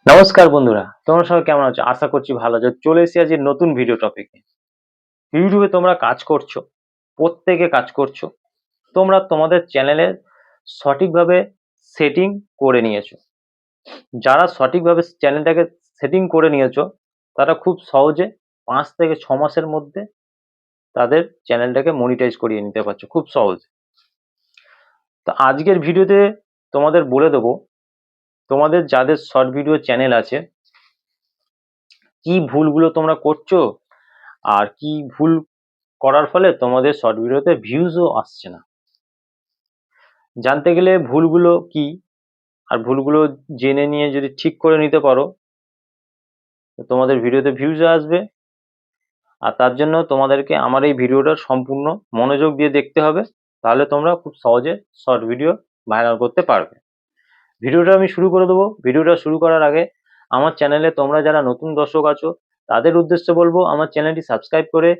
নমস্কার বন্ধুরা, তোমরা সবাই কেমন আছো? আশা করছি ভালো আছো। চলে এসেছি আজকে নতুন ভিডিও টপিকে। ইউটিউবে তোমরা কাজ করছো, প্রত্যেকে কাজ করছো। তোমরা তোমাদের চ্যানেলে সঠিকভাবে সেটিং করে নিয়েছো। যারা সঠিকভাবে চ্যানেলটাকে সেটিং করে নিয়েছো, তারা খুব সহজে 5 থেকে 6 মাসের মধ্যে তাদের চ্যানেলটাকে মনিটাইজ করিয়ে নিতে পারছো খুব সহজে। তো আজকের ভিডিওতে তোমাদের বলে দেবো, তোমাদের যাদের শর্ট ভিডিও চ্যানেল আছে, কি ভুলগুলো তোমরা করছো আর কি ভুল করার ফলে তোমাদের শর্ট ভিডিওতে ভিউজও আসছে না। জানতে গেলে ভুলগুলো কি আর ভুলগুলো জেনে নিয়ে যদি ঠিক করে নিতে পারো, তো তোমাদের ভিডিওতে ভিউজ আসবে। আর তার জন্য তোমাদেরকে আমার এই ভিডিওটা সম্পূর্ণ মনোযোগ দিয়ে দেখতে হবে, তাহলে তোমরা খুব সহজে শর্ট ভিডিও ভাইরাল করতে পারবে। ভিডিওটা আমি শুরু করে দেবো। ভিডিওটা শুরু করার আগে আমার চ্যানেলে তোমরা যারা নতুন দর্শক আছো, তাদের উদ্দেশ্যে বলবো আমার চ্যানেলটি সাবস্ক্রাইব করে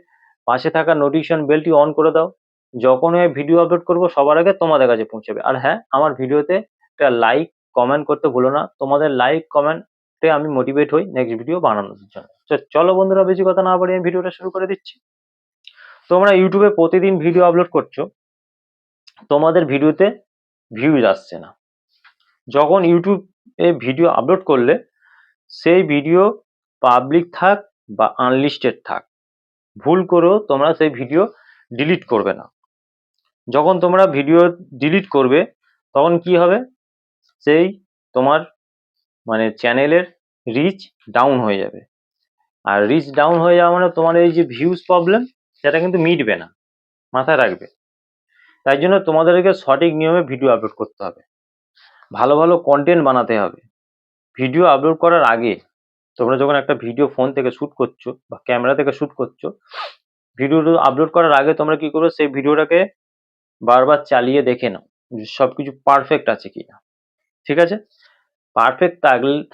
পাশে থাকা নোটিফিকেশন বেলটি অন করে দাও। যখন আমি ভিডিও আপলোড করবো সবার আগে তোমাদের কাছে পৌঁছাবে। আর হ্যাঁ, আমার ভিডিওতে একটা লাইক কমেন্ট করতে ভুলো না। তোমাদের লাইক কমেন্টে আমি মোটিভেট হই নেক্সট ভিডিও বানানোর জন্য। চলো বন্ধুরা, বেশি কথা না বলে আমি ভিডিওটা শুরু করে দিচ্ছি। তোমরা ইউটিউবে প্রতিদিন ভিডিও আপলোড করছো, তোমাদের ভিডিওতে ভিউজ আসছে না। যখন ইউটিউবে ভিডিও আপলোড করলে সেই ভিডিও পাবলিক থাক বা আনলিস্টেড থাক, ভুল করেও তোমরা সেই ভিডিও ডিলিট করবে না। যখন তোমরা ভিডিও ডিলিট করবে তখন কি হবে, সেই তোমার মানে চ্যানেলের রিচ ডাউন হয়ে যাবে। আর রিচ ডাউন হয়ে যাওয়া মানে তোমার এই যে ভিউজ প্রবলেম, সেটা কিন্তু মিটবে না, মাথায় রাখবে। তাই জন্য তোমাদেরকে সঠিক নিয়মে ভিডিও আপলোড করতে হবে, ভালো ভালো কন্টেন্ট বানাতে হবে। ভিডিও আপলোড করার আগে তোমরা যখন একটা ভিডিও ফোন থেকে শুট করছো বা ক্যামেরা থেকে শুট করছো, ভিডিওটা আপলোড করার আগে তোমরা কি করো, সেই ভিডিওটাকে বারবার চালিয়ে দেখে নাও যে সবকিছু পারফেক্ট আছে কিনা। ঠিক আছে? পারফেক্ট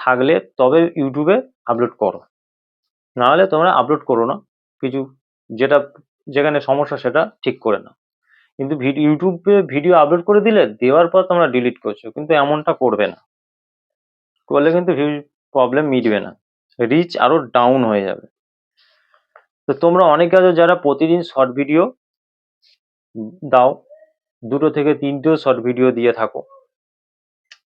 থাকলে তবে ইউটিউবে আপলোড করো, না হলে তোমরা আপলোড করো না। কিছু যেটা যেখানে সমস্যা সেটা ঠিক করে নাও। কিন্তু ইউটিউবে ভিডিও আপলোড করে দিলে দেওয়ার পর তোমরা ডিলিট করছো, কিন্তু এমনটা করবে না। করলে কিন্তু ভিউ প্রবলেম মিটবে না, রিচ আরো ডাউন হয়ে যাবে। তো তোমরা অনেকে আছো যারা প্রতিদিন শর্ট ভিডিও দাও, 2 থেকে 3টেও শর্ট ভিডিও দিয়ে থাকো।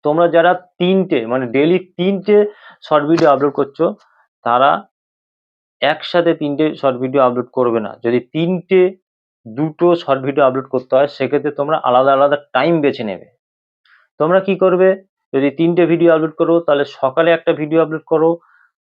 তোমরা যারা 3টে মানে ডেইলি 3টে শর্ট ভিডিও আপলোড করছো, তারা একসাথে 3টে শর্ট ভিডিও আপলোড করবে না। যদি 2টো শর্ট ভিডিও আপলোড করতে হয়, সেক্ষেত্রে তোমরা আলাদা আলাদা টাইম বেছে নেবে। তোমরা কি করবে, যদি 3টে ভিডিও আপলোড করো তাহলে সকালে একটা ভিডিও আপলোড করো,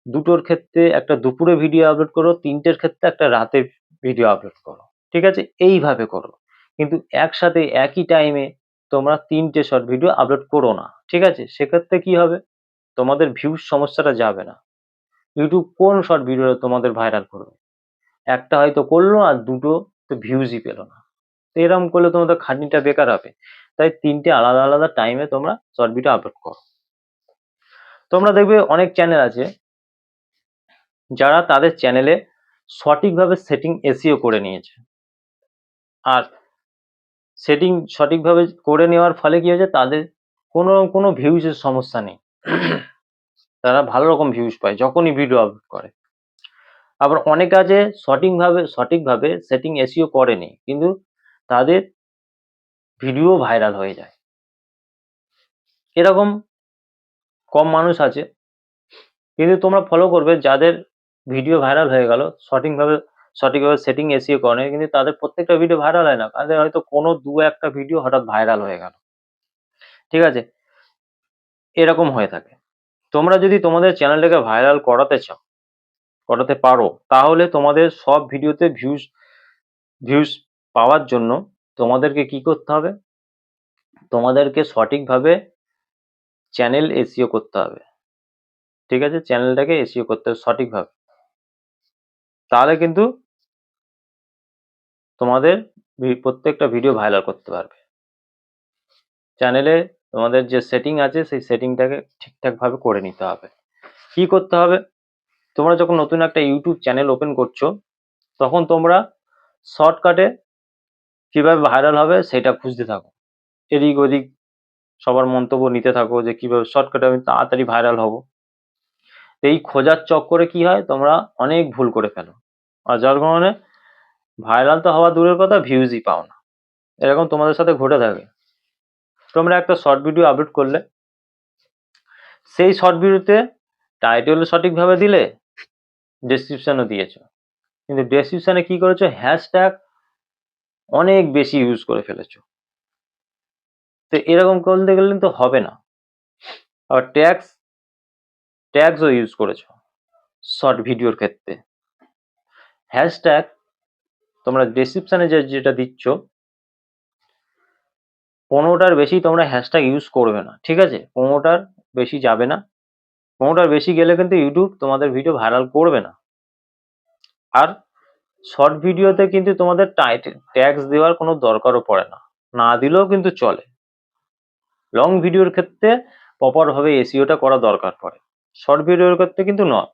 2টোর ক্ষেত্রে একটা দুপুরে ভিডিও আপলোড করো, 3টের ক্ষেত্রে একটা রাতে ভিডিও আপলোড করো। ঠিক আছে? এইভাবে করো। কিন্তু একসাথে একই টাইমে তোমরা 3টে শর্ট ভিডিও আপলোড করো না। ঠিক আছে? সেক্ষেত্রে কি হবে, তোমাদের ভিউজ সমস্যাটা যাবে না। ইউটিউব কোন শর্ট ভিডিও তোমাদের ভাইরাল করবে? একটা হয়তো করলো আর 2টো তো ভিউজই পেলো না। তো এরকম করলে তোমাদের খাটনিটা বেকার হবে। তাই 3টে আলাদা আলাদা টাইমে তোমরা শর্ট ভিডিও আপলোড করো। তোমরা দেখবে অনেক চ্যানেল আছে যারা তাদের চ্যানেলে সঠিকভাবে সেটিং এসইও করে নিয়েছে। আর সেটিং সঠিকভাবে করে নেওয়ার ফলে কি হয়েছে, তাদের কোনো ভিউজের সমস্যা নেই। তারা ভালো রকম ভিউজ পায় যখনই ভিডিও আপলোড করে। আবার অনেক আছে সঠিকভাবে সেটিং এসইও করেনি, কিন্তু তাদের ভিডিও ভাইরাল হয়ে যায়। এরকম কম মানুষ আছে, কিন্তু তোমরা ফলো করবে যাদের ভিডিও ভাইরাল হয়ে গেল, সঠিকভাবে সেটিং এসইও করে, কিন্তু তাদের প্রত্যেকটা ভিডিও ভাইরাল হয় না। তাদের হয়তো কোনো 2-1টা ভিডিও হঠাৎ ভাইরাল হয়ে গেল। ঠিক আছে? এরকম হয়ে থাকে। তোমরা যদি তোমাদের চ্যানেলটাকে ভাইরাল করাতে পারো, তাহলে তোমাদের সব ভিডিওতে ভিউজ পাওয়ার জন্য তোমাদেরকে কি করতে হবে, তোমাদেরকে সঠিকভাবে চ্যানেল এসইও করতে হবে। ঠিক আছে? চ্যানেলটাকে এসইও করতে হবে সঠিকভাবে। তাহলে কিন্তু তোমাদের প্রত্যেকটা ভিডিও ভাইরাল করতে পারবে। চ্যানেলে তোমাদের যে সেটিং আছে সেই সেটিংটাকে ঠিকঠাকভাবে করে নিতে হবে। কি করতে হবে, তোমরা যখন নতুন একটা ইউটিউব চ্যানেল ওপেন করছো, তখন তোমরা শর্টকাটে কিভাবে ভাইরাল হবে সেটা খুঁজতে থাকো। এদিক ওদিক সবার মন্তব্য নিতে থাকো যে কিভাবে শর্টকাটে আমি তাড়াতাড়ি ভাইরাল হব। তো এই খোঁজার চক্করে কি হয়, তোমরা অনেক ভুল করে ফেলো, আর যার কারণে ভাইরাল তো হওয়া দূরের কথা, ভিউজই পাও না। এরকম তোমাদের সাথে ঘটে থাকে। তোমরা একটা শর্ট ভিডিও আপলোড করলে, সেই শর্ট ভিডিওতে টাইটেল সঠিকভাবে দিলে, ডেসক্রিপশনও দিয়েছো, কিন্তু ডেসক্রিপশনে কি করেছো, হ্যাশট্যাগ অনেক বেশি ইউজ করে ফেলেছো। তো এরকম করতে গেলে তো হবে না। আর ট্যাগসও ইউজ করেছো শর্ট ভিডিওর ক্ষেত্রে। হ্যাশট্যাগ তোমরা ডেসক্রিপশনে যেটা দিচ্ছ, 15টার বেশি তোমরা হ্যাশট্যাগ ইউজ করবে না, ঠিক আছে? 15টার বেশি যাবে না। 15টার বেশি গেলে কিন্তু ইউটিউব তোমাদের ভিডিও ভাইরাল করবে না। আর শর্ট ভিডিওতে কিন্তু তোমাদের ট্যাগস দেওয়ার কোনো দরকারও পড়ে না, না দিলেও কিন্তু চলে। লং ভিডিওর ক্ষেত্রে প্রপার ভাবে এসইওটা করা দরকার পড়ে, শর্ট ভিডিওর ক্ষেত্রে কিন্তু নয়।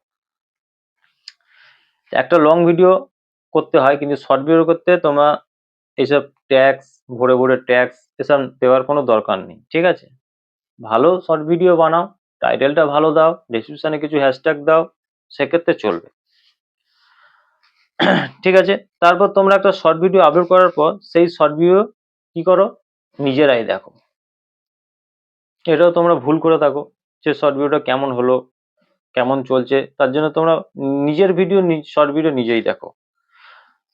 একটা লং ভিডিও করতে হয়, কিন্তু শর্ট ভিডিও করতে তোমার এইসব ট্যাগস, ভরে ভরে ট্যাগস এসব দেওয়ার কোনো দরকার নেই, ঠিক আছে? ভালো শর্ট ভিডিও বানাও, টাইটেলটা ভালো দাও, ডেসক্রিপশনে কিছু হ্যাশট্যাগ দাও, সেক্ষেত্রে চলবে। ঠিক আছে, তারপর তোমরা একটা শর্ট ভিডিও আপলোড করার পর সেই শর্ট ভিডিও কি করো, নিজেরাই দেখো। এটাও তোমরা ভুল করে থাকো, যে শর্ট ভিডিওটা কেমন হলো, কেমন চলছে, তার জন্য তোমরা নিজের ভিডিও, শর্ট ভিডিও নিজেই দেখো।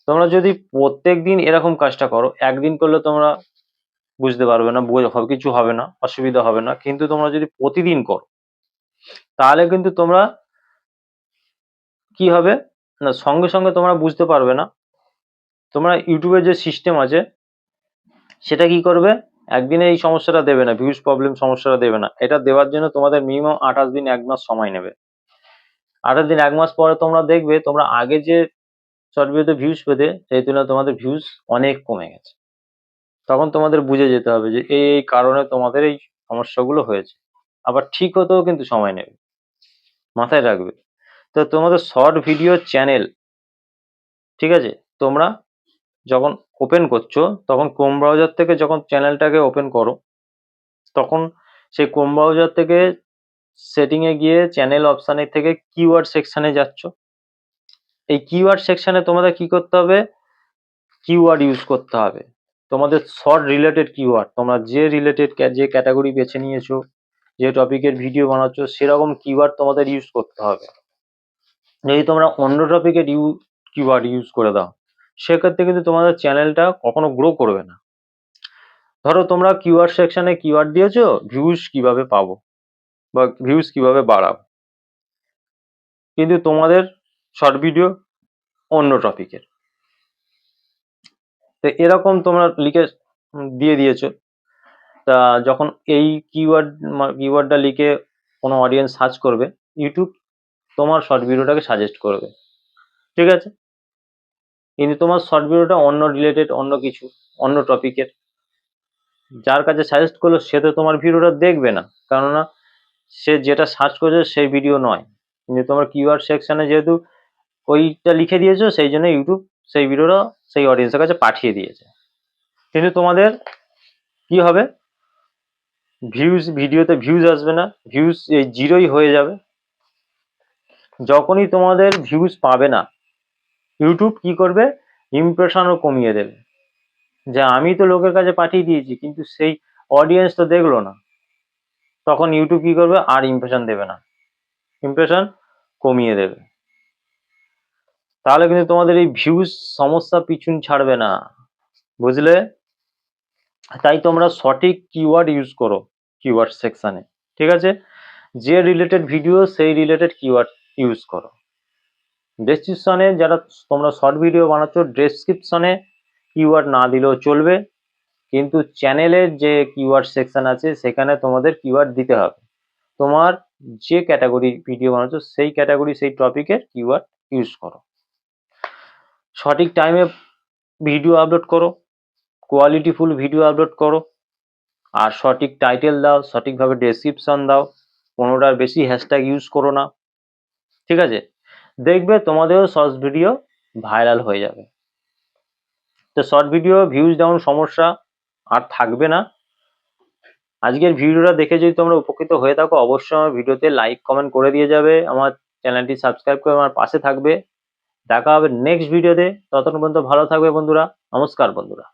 তোমরা যদি প্রত্যেক দিন এরকম কাজটা করো, একদিন করলে তোমরা বুঝতে পারবে না, কিছু হবে না, অসুবিধা হবে না। কিন্তু তোমরা যদি প্রতিদিন করো, তাহলে কিন্তু তোমরা কি হবে না, সঙ্গে সঙ্গে তোমরা বুঝতে পারবে না। তোমরা ইউটিউবের যে সিস্টেম আছে, সেটা কি করবে, একদিনে এই সমস্যাটা দেবে না, ভিউজ প্রবলেম সমস্যাটা দেবে না। এটা দেওয়ার জন্য তোমাদের মিনিমাম 28 দিন, 1 মাস সময় নেবে। 28 দিন, 1 মাস পরে তোমরা দেখবে, তোমরা আগে যে শর্ট ভিডিওতে ভিউজ পেতে, সেই তুলনায় তোমাদের ভিউজ অনেক কমে গেছে। তখন তোমাদের বুঝে যেতে হবে যে এই এই কারণে তোমাদের এই সমস্যাগুলো হয়েছে। আবার ঠিক হতেও কিন্তু সময় নেবে, মাথায় রাখবে। তো তোমাদের শর্ট ভিডিও চ্যানেল, ঠিক আছে, তোমরা যখন ওপেন করছো, তখন ক্রোম ব্রাউজার থেকে যখন চ্যানেলটাকে ওপেন করো, তখন সেই ক্রোম ব্রাউজার থেকে সেটিং এ গিয়ে চ্যানেল অপশানে থেকে কিওয়ার্ড সেকশনে যাচ্ছ। এই কিওয়ার্ড সেকশনে তোমাদের কি করতে হবে, কিওয়ার্ড ইউজ করতে হবে। তোমাদের শর্ট রিলেটেড কিওয়ার্ড, তোমরা যে রিলেটেড যে ক্যাটাগরি বেছে নিয়েছো, যে টপিকের ভিডিও বানাচ্ছ, সেরকম কিওয়ার্ড তোমাদের ইউজ করতে হবে। যদি তোমরা অন্য টপিকের কিওয়ার্ড ইউজ করে দাও, সেক্ষেত্রে কিন্তু তোমাদের চ্যানেলটা কখনো গ্রো করবে না। ধরো তোমরা কিওয়ার্ড সেকশনে কিওয়ার্ড দিয়েছো, ভিউজ কিভাবে পাবো বা ভিউজ কিভাবে বাড়াবো, কিন্তু তোমাদের শর্ট ভিডিও অন্য টপিকের। তো এরকম তোমরা লিখে দিয়ে দিয়েছো, তা যখন এই কিওয়ার্ডটা লিখে কোনো অডিয়েন্স সার্চ করবে, ইউটিউব তোমার শর্ট ভিডিওটাকে সাজেস্ট করবে, ঠিক আছে? কিন্তু তোমার শর্ট ভিডিওটা অন্য রিলেটেড, অন্য কিছু, অন্য টপিকের, যার কাছে সাজেস্ট করলো সে তো তোমার ভিডিওটা দেখবে না, কেননা সে যেটা সার্চ করেছে সেই ভিডিও নয়। কিন্তু তোমার কিওয়ার্ড সেকশনে যেহেতু ওইটা লিখে দিয়েছো, সেই জন্য ইউটিউব সেই ভিডিওটা সেই অডিয়েন্সের কাছে পাঠিয়ে দিয়েছে। কিন্তু তোমাদের কি হবে, ভিডিওতে ভিউজ আসবে না, ভিউজ এই জিরোই হয়ে যাবে। যখনই তোমাদের ভিউজ পাবে না, ইউটিউব কি করবে, ইমপ্রেশনও কমিয়ে দেবে, যে আমি তো লোকের কাছে পাঠিয়ে দিয়েছি কিন্তু সেই অডিয়েন্স তো দেখলো না। তখন ইউটিউব কি করবে, আর ইমপ্রেশন দেবে না, ইমপ্রেশন কমিয়ে দেবে। তাহলে কিন্তু তোমাদের এই ভিউজ সমস্যা পিছন ছাড়বে না, বুঝলে? তাই তোমরা সঠিক কিওয়ার্ড ইউজ করো কিওয়ার্ড সেকশনে, ঠিক আছে? যে রিলেটেড ভিডিও সেই রিলেটেড কিওয়ার্ড ইউজ করো। ডেসক্রিপশনে যারা তোমরা শর্ট ভিডিও বানাচ্ছ, ডেসক্রিপশনে কিওয়ার্ড না দিলেও চলবে, কিন্তু চ্যানেলের যে কিওয়ার্ড সেকশন আছে সেখানে তোমাদের কিওয়ার্ড দিতে হবে। তোমার যে ক্যাটাগরি ভিডিও বানাচ্ছ সেই ক্যাটাগরি, সেই টপিকের কিওয়ার্ড ইউজ করো। সঠিক টাইমে ভিডিও আপলোড করো, কোয়ালিটিফুল ভিডিও আপলোড করো, আর সঠিক টাইটেল দাও, সঠিকভাবে ডেসক্রিপশন দাও, 15টার বেশি হ্যাশট্যাগ ইউজ করো না, ঠিক আছে? দেখবে তোমাদেরও শর্টস ভিডিও ভাইরাল হয়ে যাবে। তো শর্ট ভিডিও ভিউজ ডাউন সমস্যা আর থাকবে না। আজকের ভিডিওটা দেখে যদি তোমরা উপকৃত হয়ে থাকো অবশ্যই আমার ভিডিওতে লাইক কমেন্ট করে দিয়ে যাবে, আমার চ্যানেলটি সাবস্ক্রাইব করে আমার পাশে থাকবে। দেখা হবে নেক্সট ভিডিওতে, ততক্ষণ পর্যন্ত ভালো থাকবে বন্ধুরা। নমস্কার বন্ধুরা।